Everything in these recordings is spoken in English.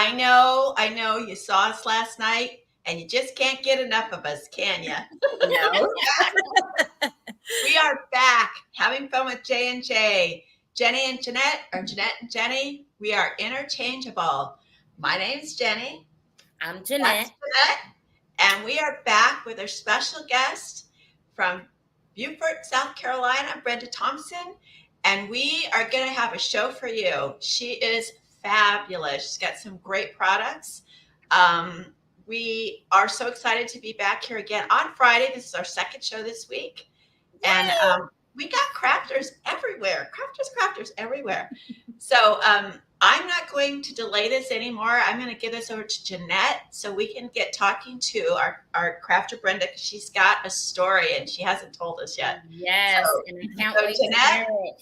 I know you saw us last night and you just can't get enough of us, can you? No. We are back having fun with J&J. Jenny and Jeanette, or Jeanette and Jenny, we are interchangeable. My name's Jenny. I'm That's Jeanette. Jeanette. And we are back with our special guest from Beaufort, South Carolina, Brenda Thompson. And we are going to have a show for you. She is fabulous. She's got some great products. We are so excited to be back here again on Friday. This is our second show this week. And we got crafters everywhere. Crafters everywhere. So I'm not going to delay this anymore. I'm going to give this over to Jeanette so we can get talking to our crafter Brenda, because she's got a story and she hasn't told us yet. Yes, So, and I can't wait Jeanette, to hear it.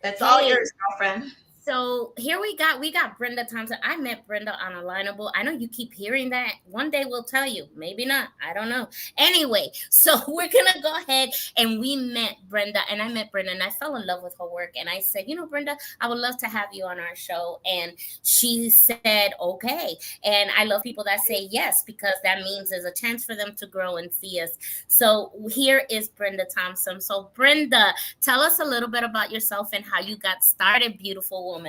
That's all yours, girlfriend. So here we got Brenda Thompson. I met Brenda on Alignable. I know you keep hearing that. One day we'll tell you. Maybe not. I don't know. Anyway, so we're going to go ahead, and we met Brenda, and I met Brenda, and I fell in love with her work. And I said, Brenda, I would love to have you on our show. And she said, okay. And I love people that say yes, because that means there's a chance for them to grow and see us. So here is Brenda Thompson. So Brenda, tell us a little bit about yourself and how you got started, beautiful woman.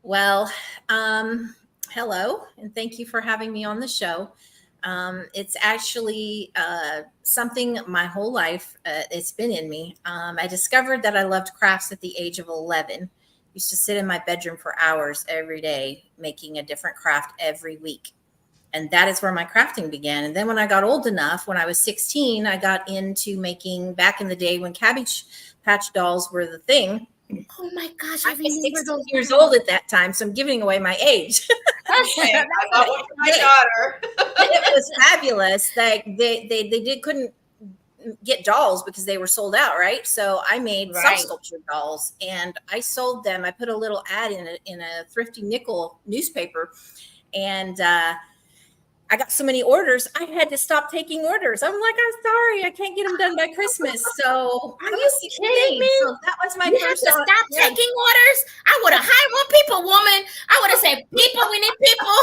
Well, hello, and thank you for having me on the show. It's actually something my whole life, it's been in me. I discovered that I loved crafts at the age of 11. Used to sit in my bedroom for hours every day, making a different craft every week. And that is where my crafting began. And then when I got old enough, when I was 16, I got into making, back in the day when Cabbage Patch dolls were the thing. Oh my gosh, I was 16 years old at that time, so I'm giving away my age. Okay, I got one for my daughter. It was fabulous. Like they couldn't get dolls because they were sold out, right? So I made self-sculptured dolls, and I sold them. I put a little ad in a Thrifty Nickel newspaper, and I got so many orders, I had to stop taking orders. I'm like, I'm sorry, I can't get them done by Christmas. So are you kidding me? So that was my you first. You have to stop taking orders. I would have hired more people, woman. I would have said, people, we need people.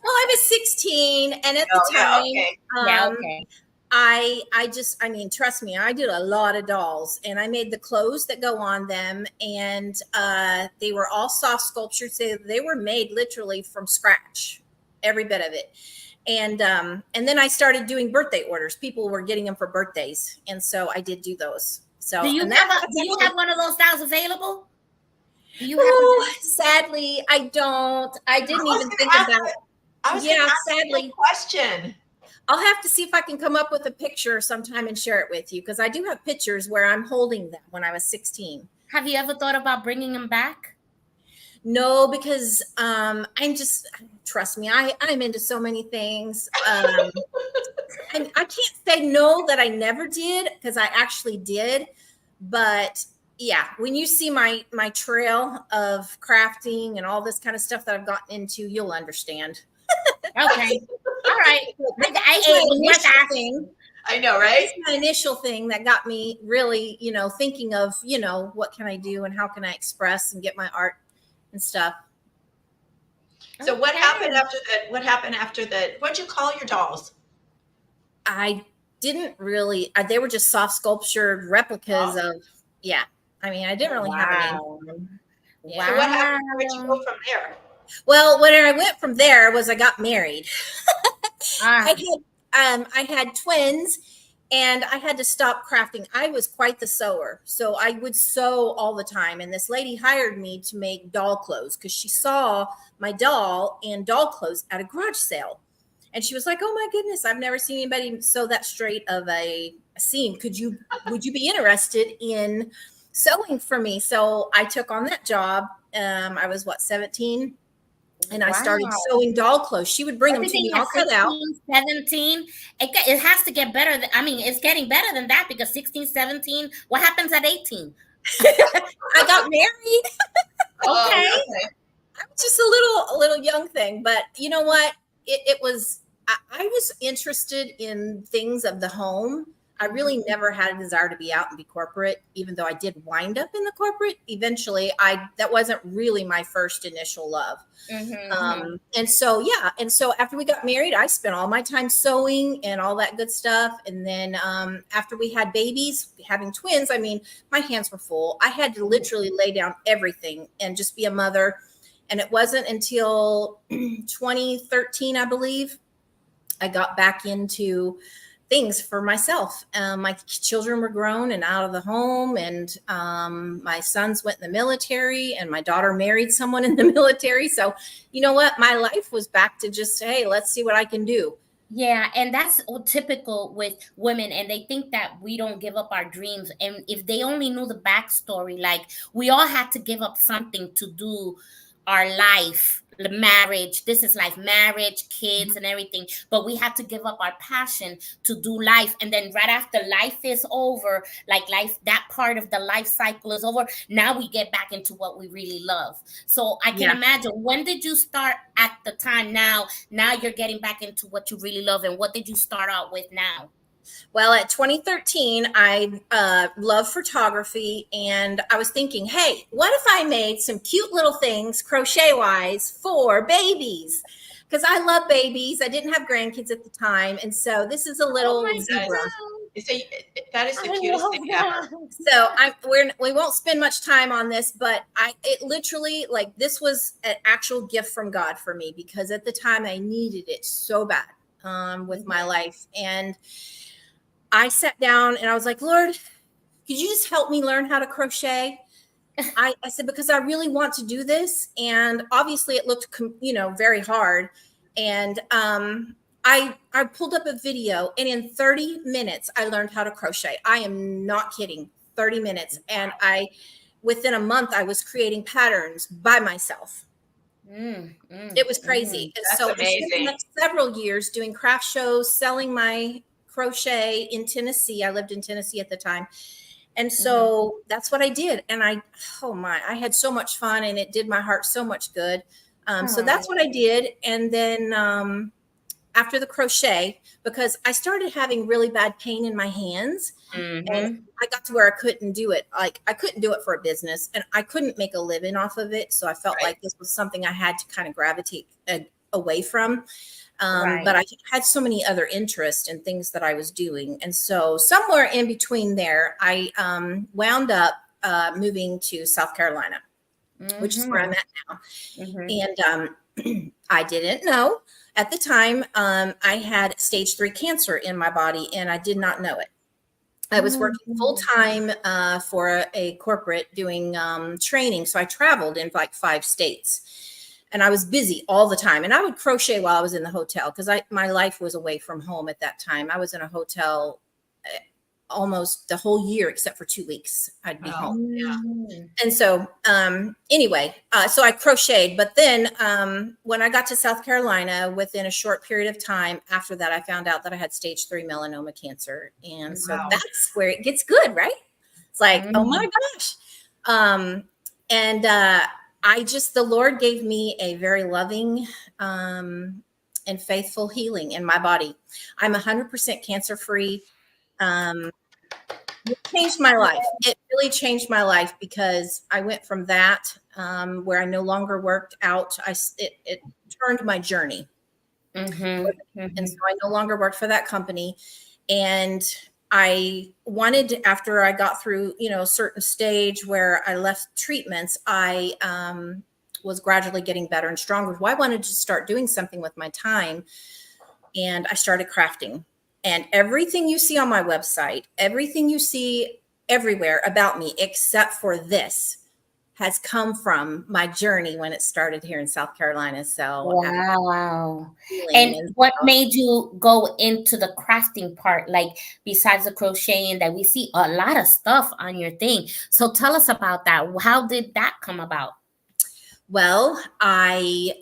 Well, I was 16, and at the time, I mean, trust me, I did a lot of dolls, and I made the clothes that go on them, and they were all soft sculptures. They were made literally from scratch. Every bit of it. And then I started doing birthday orders. People were getting them for birthdays. And so I did do those. So do you have one of those styles available? Do you have sadly, I don't. I didn't even think about it. Sadly. Question. I'll have to see if I can come up with a picture sometime and share it with you, because I do have pictures where I'm holding them when I was 16. Have you ever thought about bringing them back? No, because I'm just, trust me, I'm into so many things. I can't say no that I never did, because I actually did. But yeah, when you see my trail of crafting and all this kind of stuff that I've gotten into, you'll understand. Okay. All right. I know, right? It's my initial thing that got me really, thinking of, what can I do and how can I express and get my art and stuff. So what happened after that? What'd you call your dolls? I didn't really, they were just soft sculptured replicas of, I mean, I didn't really have a name for them. Yeah. So what happened? Where'd you go from there? Well, when I went from there was I got married. I had twins, and I had to stop crafting. I was quite the sewer. So I would sew all the time. And this lady hired me to make doll clothes because she saw my doll in doll clothes at a garage sale. And she was like, oh my goodness, I've never seen anybody sew that straight of a seam. Would you be interested in sewing for me? So I took on that job. I was 17? And I started sewing doll clothes. She would bring them to me all cut out. 17. It has to get better. It's getting better than that, because 16, 17. What happens at 18? I got married. Okay. I was just a little young thing, but you know what? It was. I was interested in things of the home, I really never had a desire to be out and be corporate, even though I did wind up in the corporate. Eventually, that wasn't really my first initial love. And so, yeah. And so after we got married, I spent all my time sewing and all that good stuff. And then after we had babies, having twins, I mean, my hands were full. I had to literally lay down everything and just be a mother. And it wasn't until 2013, I believe, I got back into things for myself. My children were grown and out of the home, and my sons went in the military, and my daughter married someone in the military. So, you know what? My life was back to just, hey, let's see what I can do. Yeah, and that's typical with women, and they think that we don't give up our dreams. And if they only knew the backstory, like we all had to give up something to do our life, the marriage. This is like marriage, kids, and everything. But we had to give up our passion to do life. And then right after life is over, like life, that part of the life cycle is over. Now we get back into what we really love. So I can imagine, when did you start at the time? Now you're getting back into what you really love. And what did you start out with now? Well, at 2013, I love photography, and I was thinking, hey, what if I made some cute little things crochet-wise for babies? Because I love babies. I didn't have grandkids at the time, and so this is a little zebra. That is the cutest thing ever. So we won't spend much time on this, but it literally, like, this was an actual gift from God for me, because at the time I needed it so bad with my life. And I sat down and I was like, Lord, could you just help me learn how to crochet? I said, because I really want to do this. And obviously it looked, very hard. And I pulled up a video, and in 30 minutes, I learned how to crochet. I am not kidding. 30 minutes. And within a month, I was creating patterns by myself. It was crazy. That's so amazing. I spent the next several years doing craft shows, selling my crochet in Tennessee. I lived in Tennessee at the time. And so that's what I did. And I had so much fun, and it did my heart so much good. So that's what I did. And then after the crochet, because I started having really bad pain in my hands, and I got to where I couldn't do it. Like, I couldn't do it for a business, and I couldn't make a living off of it. So I felt like this was something I had to kind of gravitate away from. But I had so many other interests and things that I was doing. And so somewhere in between there, I wound up moving to South Carolina, which is where I'm at now. And I didn't know at the time I had stage 3 cancer in my body, and I did not know it. I was working full time for a corporate doing training. So I traveled in like 5 states. And I was busy all the time. And I would crochet while I was in the hotel, because my life was away from home at that time. I was in a hotel almost the whole year, except for 2 weeks. I'd be home. Yeah. And so anyway, so I crocheted. But then when I got to South Carolina, within a short period of time after that, I found out that I had stage 3 melanoma cancer. And so that's where it gets good, right? It's like, oh my gosh. The Lord gave me a very loving and faithful healing in my body. I'm 100% cancer free. It changed my life. It really changed my life, because I went from that where I no longer worked out. It turned my journey. And so I no longer worked for that company. And I wanted, after I got through, a certain stage where I left treatments, I was gradually getting better and stronger. Well, I wanted to start doing something with my time. And I started crafting. And everything you see on my website, everything you see everywhere about me, except for this, has come from my journey when it started here in South Carolina. So wow. And what made you go into the crafting part? Like, besides the crocheting, that we see a lot of stuff on your thing. So tell us about that. How did that come about? Well, another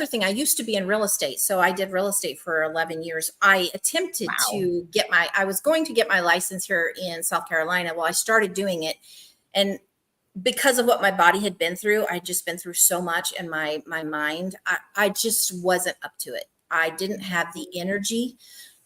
thing, I used to be in real estate. So I did real estate for 11 years. I attempted to I was going to get my license here in South Carolina. Well, I started doing it. And because of what my body had been through, I'd just been through so much in my mind. I just wasn't up to it. I didn't have the energy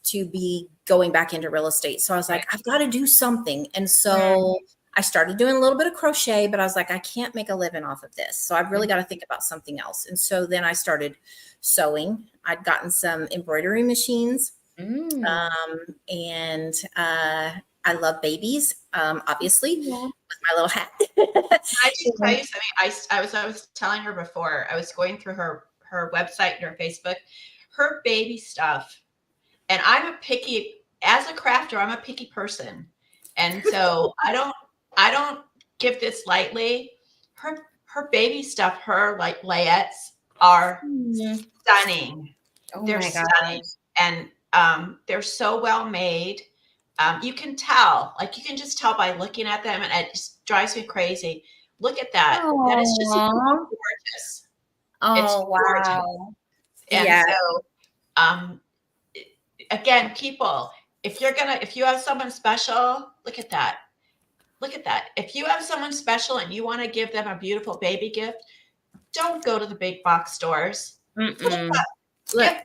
to be going back into real estate. So I was like, I've got to do something. And so I started doing a little bit of crochet, but I was like, I can't make a living off of this. So I've really got to think about something else. And so then I started sewing. I'd gotten some embroidery machines. And I love babies, obviously, with my little hat. I just tell you something? I was telling her before, I was going through her website and her Facebook, her baby stuff. And I'm a picky, as a crafter, I'm a picky person. And so I don't give this lightly. Her baby stuff, her like layettes are stunning. They're stunning. And they're so well made. You can tell, like you can just tell by looking at them, and it just drives me crazy. Look at that. Aww. That is just gorgeous. It's gorgeous. Wow. And so again, people, if you have someone special, look at that. Look at that. If you have someone special and you want to give them a beautiful baby gift, don't go to the big box stores. Look,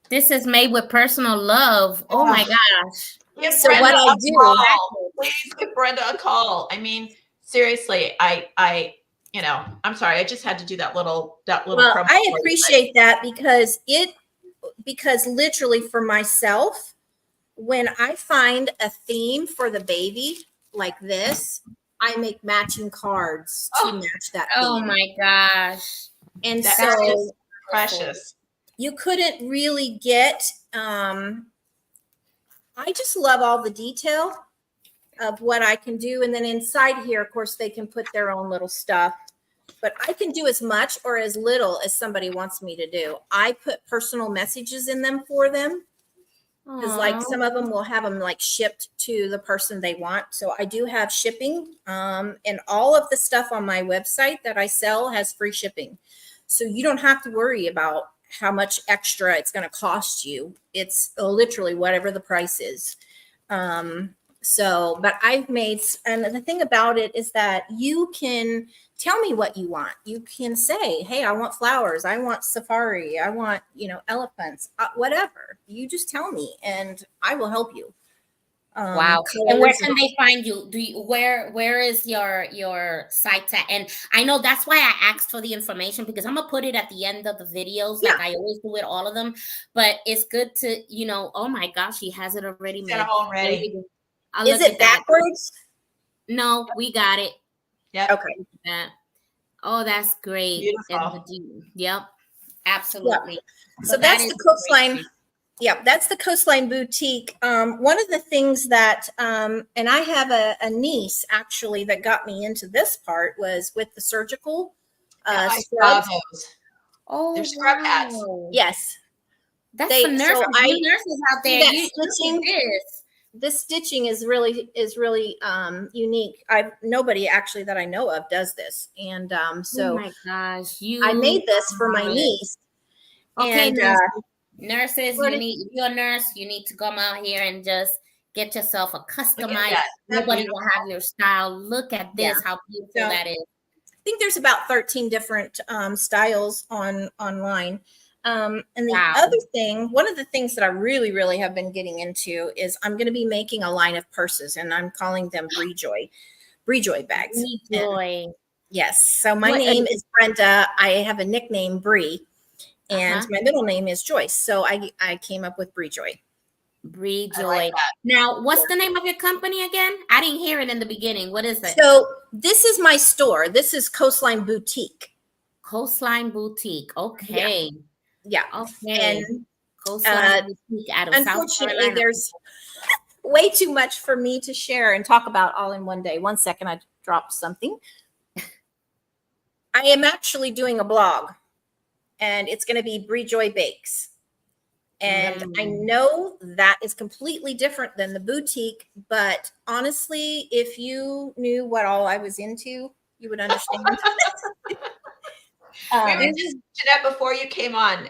this is made with personal love. Oh my gosh. Give so Brenda what I a do, call. Please give Brenda a call. I mean, seriously, I I'm sorry, I just had to do that little well, I appreciate that because literally for myself, when I find a theme for the baby like this, I make matching cards to match that theme. Oh my gosh. And that so is precious. You couldn't really get I just love all the detail of what I can do. And then inside here, of course, they can put their own little stuff. But I can do as much or as little as somebody wants me to do. I put personal messages in them for them. Because like some of them will have them like shipped to the person they want. So I do have shipping. And all of the stuff on my website that I sell has free shipping. So you don't have to worry about how much extra it's going to cost you. It's literally whatever the price is. But I've made, and the thing about it is that you can tell me what you want. You can say, hey, I want flowers. I want safari. I want, elephants, whatever. You just tell me and I will help you. Wow. And where can they find you? Where is your site at? And I know that's why I asked for the information, because I'm gonna put it at the end of the videos, like I always do with all of them. But it's good to, oh my gosh, she has it already made. Already. Is it backwards? No, we got it. Yep. Okay. Oh, that's great. Beautiful. Yep. Absolutely. Yep. So that's the coastline. Yeah, that's the Coastline Boutique. One of the things that, and I have a niece actually that got me into this part, was with the surgical scrubs. Oh, they're scrub hats. Yes, that's for nurses. Nurses out there. This stitching is really unique. Nobody actually that I know of does this, and so oh my gosh, I made this for my niece. Okay, and, nurses, if you're a nurse, you need to come out here and just get yourself a customized. Nobody will have your style. Look at this, how beautiful that is. I think there's about 13 different styles online. And the other thing, one of the things that I really, really have been getting into is I'm going to be making a line of purses, and I'm calling them Bree bags. Bree. Yes. So my name is Brenda. I have a nickname, Bree. And my middle name is Joyce. So I came up with Bree Joy. Bree Joy. Like now, what's the name of your company again? I didn't hear it in the beginning. What is it? So this is my store. This is Coastline Boutique. Coastline Boutique. Okay. Yeah. Okay. And Coastline Boutique out of unfortunately, South Carolina. There's way too much for me to share and talk about all in one day. 1 second, I dropped something. I am actually doing a blog. And it's going to be Bree Joy Bakes. And I know that is completely different than the boutique, but honestly, if you knew what all I was into, you would understand. Jeanette, before you came on,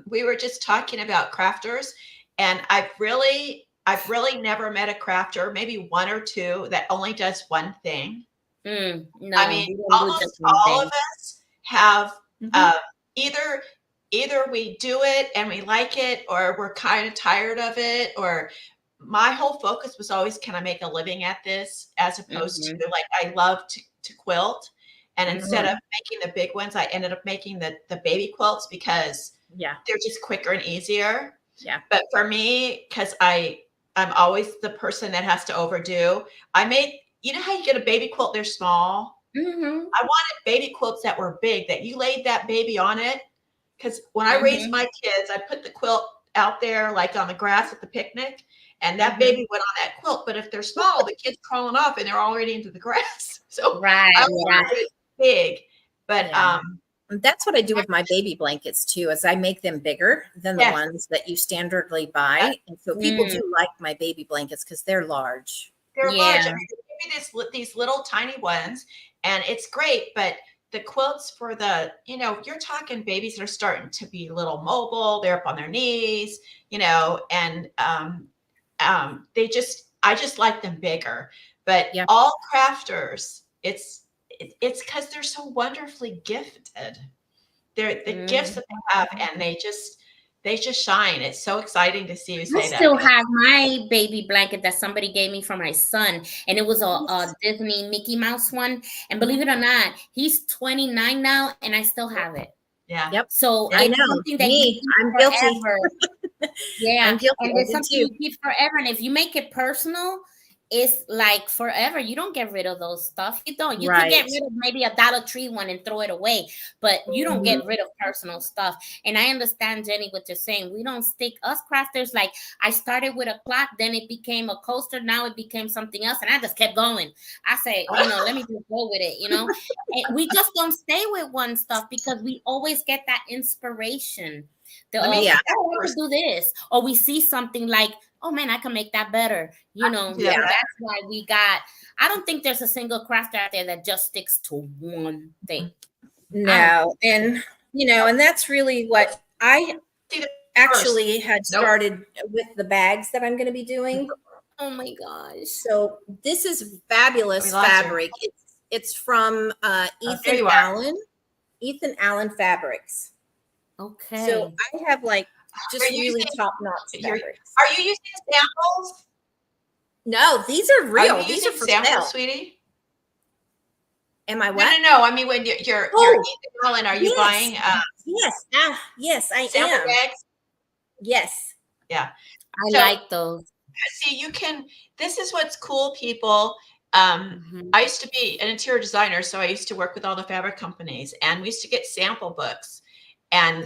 we were just talking about crafters, and I've really never met a crafter, maybe one or two, that only does one thing. No, I mean, almost all of us have either either we do it and we like it, or we're kind of tired of it. Or my whole focus was always, can I make a living at this, as opposed to like, I love to quilt. And instead of making the big ones, I ended up making the baby quilts because they're just quicker and easier. Yeah. But for me, because I'm always the person that has to overdo, I made, you know how you get a baby quilt, they're small. I wanted baby quilts that were big, that you laid that baby on it. Because when I raised my kids, I put the quilt out there like on the grass at the picnic, and that baby went on that quilt. But if they're small, the kid's crawling off and they're already into the grass. So I wanted it big. But that's what I do with my baby blankets too, is I make them bigger than the ones that you standardly buy. And so people do like my baby blankets because they're large. They're large. I mean, they give me these little tiny ones, and it's great. But the quilts for the, you know, you're talking babies that are starting to be a little mobile. They're up on their knees, you know, and I just like them bigger. But all crafters, it's because they're so wonderfully gifted. They're the gifts that they have, and they just shine. It's so exciting to see you say that. I still have my baby blanket that somebody gave me for my son, and it was a Disney Mickey Mouse one. And believe it or not, he's 29 now, and I still have it. Yeah. Yep. So I know. Something that I'm guilty. Yeah. I'm guilty. And it's something you keep forever. And if you make it personal, it's like forever. You don't get rid of those stuff. You don't. You can get rid of maybe a Dollar Tree one and throw it away, but you don't get rid of personal stuff. And I understand, Jenny, what you're saying. We don't stick, us crafters, like I started with a clock, then it became a coaster, now it became something else, and I just kept going. I say, you know, let me just go with it, you know. And we just don't stay with one stuff because we always get that inspiration. I want to do this, or we see something like, oh man, I can make that better. You know, so that's why we got, I don't think there's a single crafter out there that just sticks to one thing. No. And, you know, and that's really what I actually had started with the bags that I'm going to be doing. Oh my gosh. So this is fabulous fabric. It's from Ethan Allen. Ethan Allen Fabrics. Okay. So I have like just really top-notch fabrics. Are you using samples? No, these are real. These are for samples, sale. Sweetie. Am I what? No. I mean, when you're Ethan Allen, are you buying? Yes. Yes, I sample am. bags? Yes. Yeah. I like those. See, you can. This is what's cool, people. I used to be an interior designer, so I used to work with all the fabric companies, and we used to get sample books. And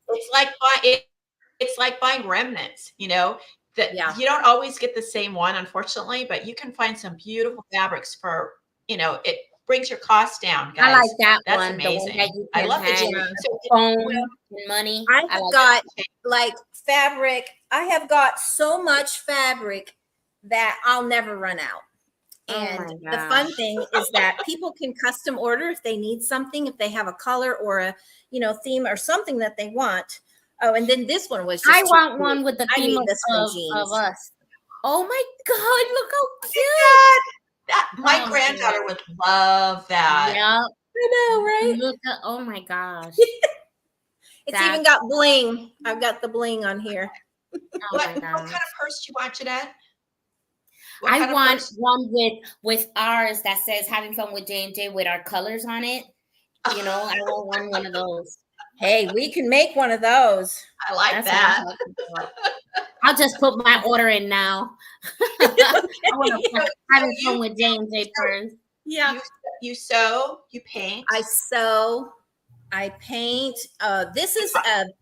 it's like buying remnants, you know, that you don't always get the same one, unfortunately, but you can find some beautiful fabrics for, you know, it brings your costs down, guys. I like that That's one. amazing. I love the phone and money. I have got like fabric. I have got so much fabric that I'll never run out. And the fun thing is that people can custom order if they need something, if they have a color or a, you know, theme or something that they want. Oh, and then this one was just I want one with the theme of us. Oh my God, look how cute. My granddaughter would love that. Yeah. I know, right? Look at, oh my gosh. It's even got bling. I've got the bling on here. What kind of purse do you want, Jeanette? I want one with ours that says "Having Fun with J&J" with our colors on it. You know, I want one of those. Hey, we can make one of those. I like that. I'll just put my order in now. I want to Having Fun with J&J purse. Yeah. You sew, you paint. I sew, I paint. This is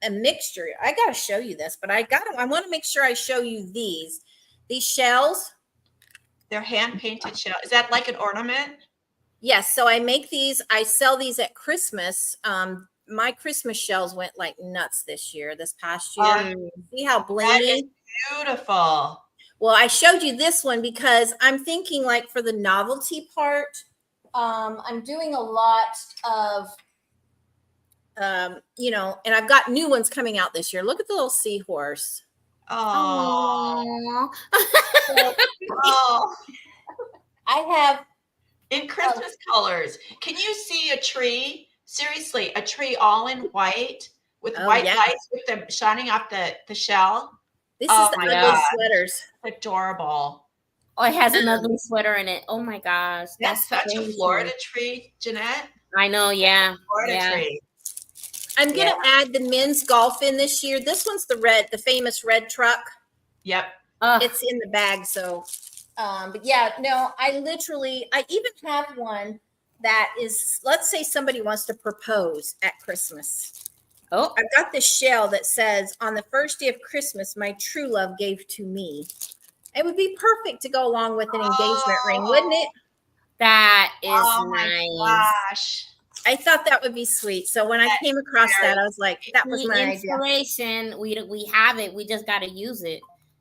a mixture. I got to show you this, but I want to make sure I show you these shells. They're hand painted shells. Is that like an ornament? Yes. So I make these. I sell these at Christmas. My Christmas shells went like nuts this past year. See how blingy? That is beautiful. Well, I showed you this one because I'm thinking like for the novelty part, I'm doing a lot of, you know, and I've got new ones coming out this year. Look at the little seahorse. Oh. I have in Christmas colors. Can you see a tree seriously, a tree all in white with Oh, white yeah. lights with them shining off the shell. This Oh is the my ugly God. sweaters. Adorable. Oh, it has an ugly sweater in it. Oh my gosh. That's such a crazy. Florida tree, Jeanette. I know, yeah. Florida tree. I'm going to add the men's golf in this year. This one's the famous red truck. Yep. It's in the bag. So, but yeah, no, I even have one that is, let's say somebody wants to propose at Christmas. Oh, I've got this shell that says, on the first day of Christmas, my true love gave to me. It would be perfect to go along with an engagement ring, wouldn't it? that is Oh nice. my gosh. I thought that would be sweet. So when I came across that, I was like, that was my idea. Inspiration. We have it. We just got to use it,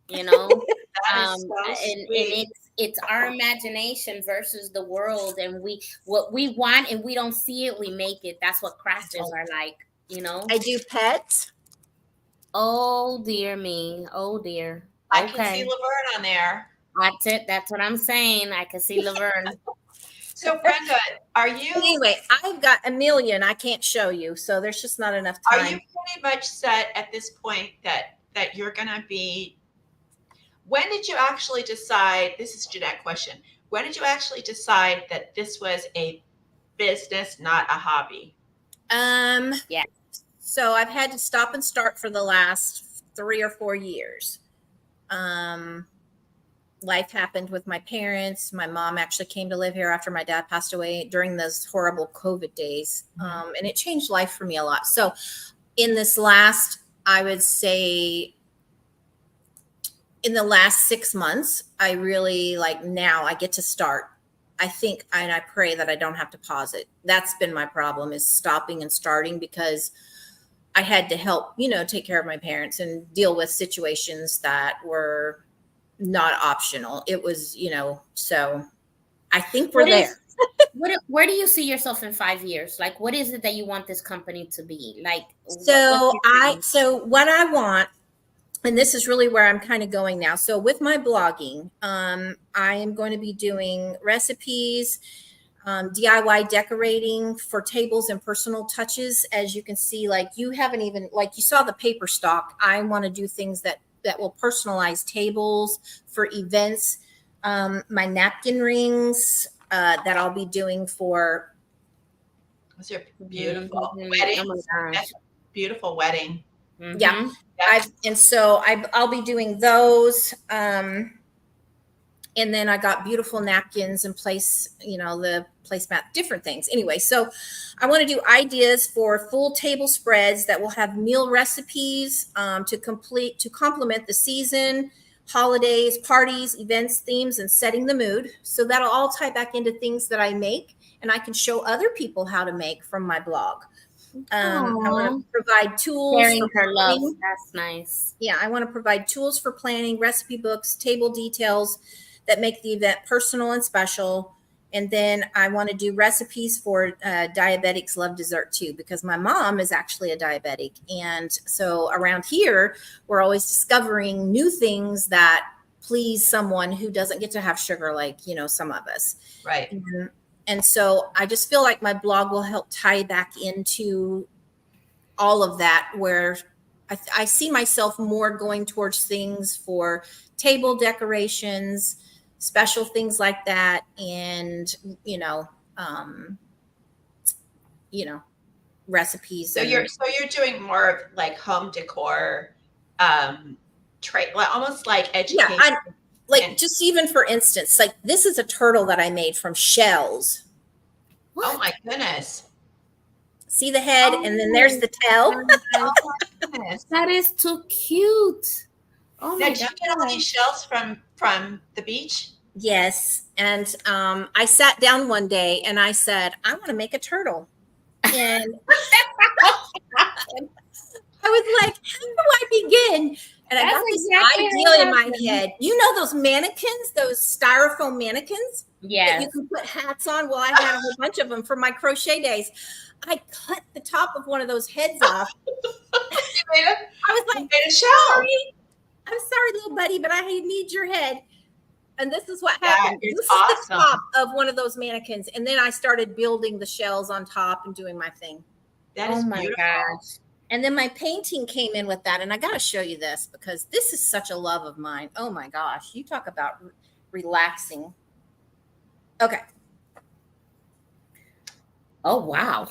you know. That is so sweet. And it's our imagination versus the world, and what we want and we don't see it, we make it. That's what crafters are like, you know. I do pets. Oh dear me. Oh dear. I can see Laverne on there. That's it. That's what I'm saying. I can see Laverne. So Brenda, are you? Anyway, I've got a million I can't show you, so there's just not enough time. Are you pretty much set at this point that you're going to be? When did you actually decide? This is Jeanette's question. When did you actually decide that this was a business, not a hobby? Yeah. So I've had to stop and start for the last 3 or 4 years. Life happened with my parents. My mom actually came to live here after my dad passed away during those horrible COVID days. And it changed life for me a lot. So in this last, I would say in the last 6 months, I really now I get to start. I think, and I pray that I don't have to pause it. That's been my problem, is stopping and starting, because I had to help, take care of my parents and deal with situations that were not optional. It was, so I think we're there. Where do you see yourself in 5 years? Like, what is it that you want this company to be? Like, so what I want, and this is really where I'm kind of going now. So with my blogging, I am going to be doing recipes, DIY decorating for tables and personal touches. As you can see, you saw the paper stock. I want to do things that will personalize tables for events. My napkin rings that I'll be doing for. Those are beautiful wedding. Oh my gosh. Beautiful wedding. Mm-hmm. Yeah. I'll be doing those. And then I got beautiful napkins and the placemat, different things. Anyway, so I want to do ideas for full table spreads that will have meal recipes to complement the season, holidays, parties, events, themes, and setting the mood. So that'll all tie back into things that I make, and I can show other people how to make from my blog. I want to provide tools. Sharing her love. That's nice. Yeah, I want to provide tools for planning, recipe books, table details that make the event personal and special. And then I want to do recipes for diabetics love dessert too, because my mom is actually a diabetic. And so around here, we're always discovering new things that please someone who doesn't get to have sugar like, some of us. Right. And so I just feel like my blog will help tie back into all of that, where I see myself more going towards things for table decorations, special things like that, and recipes. So you're doing more of like home decor, almost like education. Yeah, just even for instance, this is a turtle that I made from shells. What? Oh my goodness! See the head, and then there's the tail. Oh my goodness, that is too cute. Oh now, did you get all these shells from the beach? Yes. And I sat down one day and I said, I want to make a turtle. And I was like, how do I begin? And I got this idea in my head. You know those mannequins, those styrofoam mannequins? Yes. That you can put hats on? Well, I had a whole bunch of them for my crochet days. I cut the top of one of those heads off. I was like, made a shell. I'm sorry, little buddy, but I need your head. And this is what happened. That is This is awesome. the top of one of those mannequins. And then I started building the shells on top and doing my thing. That is my beautiful. gosh. And then my painting came in with that. And I got to show you this because this is such a love of mine. Oh my gosh. You talk about relaxing. Okay. Oh, wow.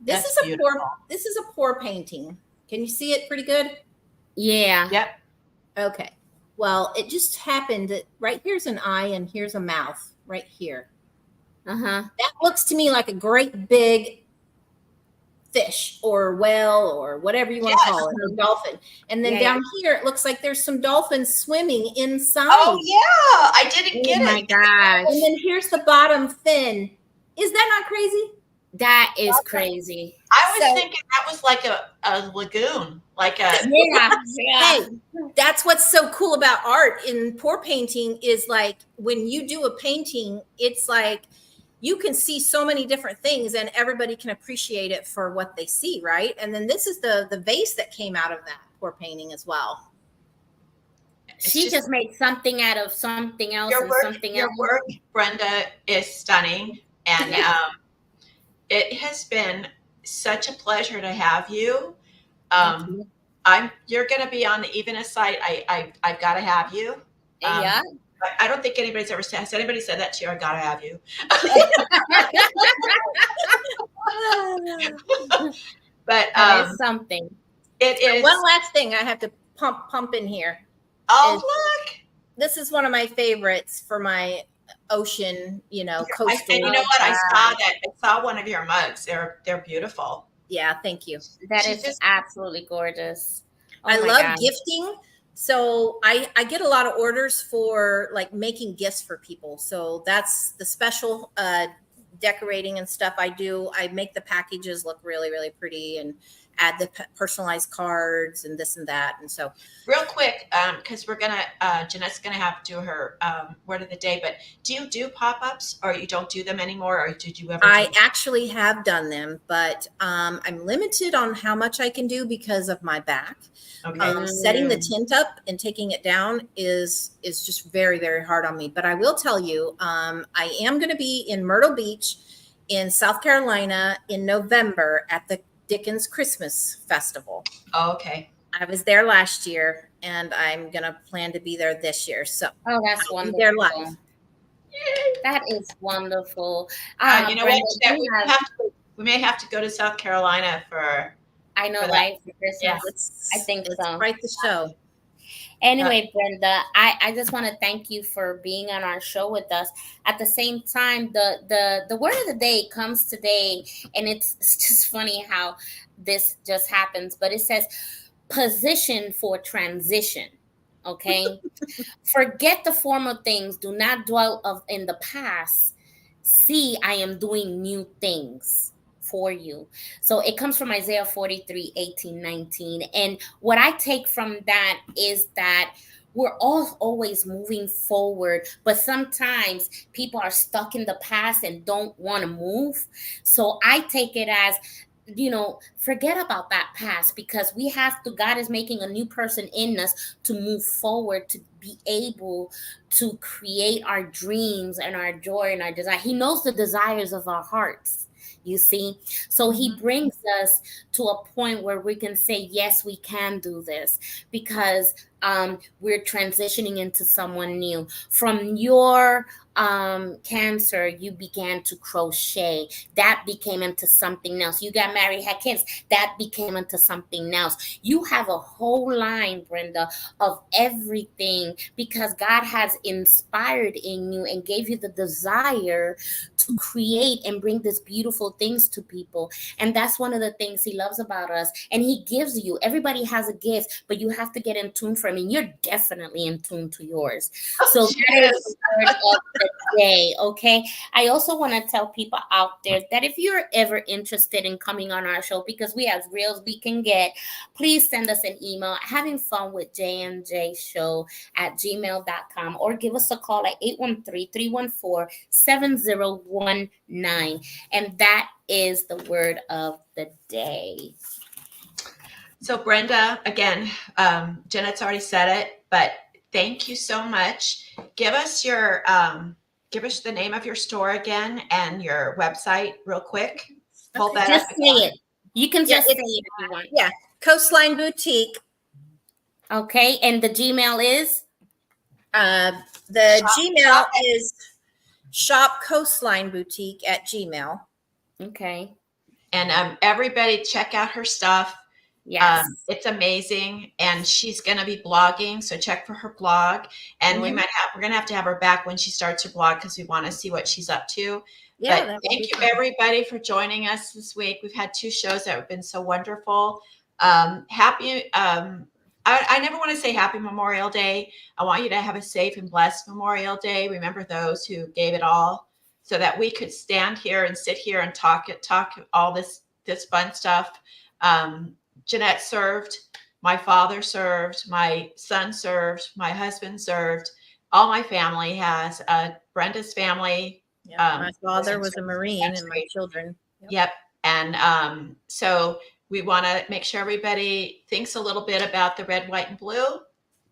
This That's is a beautiful. this is a pour painting. Can you see it pretty good? Yeah. Yep. Okay. Well, it just happened that right here's an eye and here's a mouth right here. Uh-huh. That looks to me like a great big fish or whale or whatever you want to call it, a dolphin. And then down here, it looks like there's some dolphins swimming inside. Oh, yeah. I didn't get Oh my it. gosh. And then here's the bottom fin. Is that not crazy? That is crazy. I was thinking that was like a lagoon, like a Yeah. Hey, that's what's so cool about art in pour painting is like when you do a painting, it's like you can see so many different things and everybody can appreciate it for what they see, right? And then this is the vase that came out of that pour painting as well. She just made something out of something else and something else. Your work, Brenda, is stunning. And it has been such a pleasure to have you. You're going to be on the evenest side. I've got to have you. Yeah. I don't think anybody's ever said. Has anybody said that to you? I got to have you. But it's something. It is. One last thing I have to pump in here. Oh, look! This is one of my favorites for my ocean, coastal. And you know what? I saw one of your mugs. They're beautiful. Yeah, thank you. That is just absolutely gorgeous. Oh, I love gifting. So I get a lot of orders for like making gifts for people. So that's the special decorating and stuff I do. I make the packages look really, really pretty and add the personalized cards and this and that. And so real quick, because we're going to, Jeanette's going to have to do her word of the day, but do you do pop-ups or you don't do them anymore? Or did you ever? I actually have done them, but I'm limited on how much I can do because of my back. Okay. Setting the tint up and taking it down is just very, very hard on me. But I will tell you, I am going to be in Myrtle Beach in South Carolina in November at the Dickens Christmas Festival. Oh, okay. I was there last year and I'm going to plan to be there this year. So that's wonderful. There live. That is wonderful. You know what? We may have to go to South Carolina for. I know, right? For Christmas. Yeah, I think so. Write the show. Anyway, Brenda, I just want to thank you for being on our show with us. At the same time, the word of the day comes today, and it's just funny how this just happens, but it says position for transition. Okay. Forget the former things. Do not dwell in the past. See, I am doing new things for you. So it comes from Isaiah 43, 18, 19. And what I take from that is that we're all always moving forward, but sometimes people are stuck in the past and don't want to move. So I take it as, forget about that past, because God is making a new person in us to move forward, to be able to create our dreams and our joy and our desire. He knows the desires of our hearts. You see, so he brings us to a point where we can say, yes, we can do this, because we're transitioning into someone new. From your cancer, you began to crochet. That became into something else. You got married, had kids. That became into something else. You have a whole line, Brenda, of everything, because God has inspired in you and gave you the desire to create and bring these beautiful things to people. And that's one of the things he loves about us. And he gives you, everybody has a gift, but you have to get in tune for him. And you're definitely in tune to yours. So that is the word of the day. Okay. I also want to tell people out there that if you're ever interested in coming on our show, because we have reels we can get, please send us an email, having fun with J&J show at gmail.com, or give us a call at 813-314-7019. And that is the word of the day. So Brenda, again, Jeanette's already said it, but Thank you so much. Give us your give us the name of your store again and your website real quick. Pull Okay. that Just up. say it. You can Yeah, just say it if you want. Yeah, Coastline Boutique. Okay, and the Gmail is? The Gmail is shop Coastline Boutique at Gmail. Okay. And everybody check out her stuff. Yes. It's amazing, and she's going to be blogging, so check for her blog. And we're going to have her back when she starts her blog because we want to see what she's up to. Yeah, But thank you everybody for joining us this week. We've had 2 shows that have been so wonderful. Happy. I never want to say Happy Memorial Day. I want you to have a safe and blessed Memorial Day. Remember those who gave it all, so that we could stand here and sit here and talk all this fun stuff. Jeanette served, my father served, my son served, my husband served, all my family has. Brenda's family. Yeah, my father was a Marine, and my children. Yep. And so we want to make sure everybody thinks a little bit about the red, white, and blue,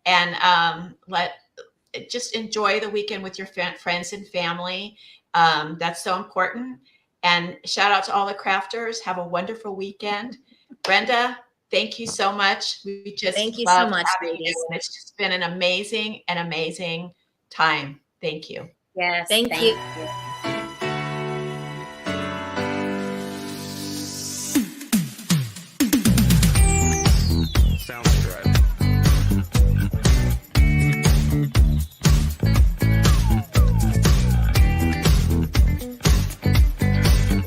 and just enjoy the weekend with your friends and family. That's so important. And shout out to all the crafters. Have a wonderful weekend. Brenda, thank you so much. We just thank you love so much, having you. And it's just been an amazing time. Thank you. Yes. Thank you.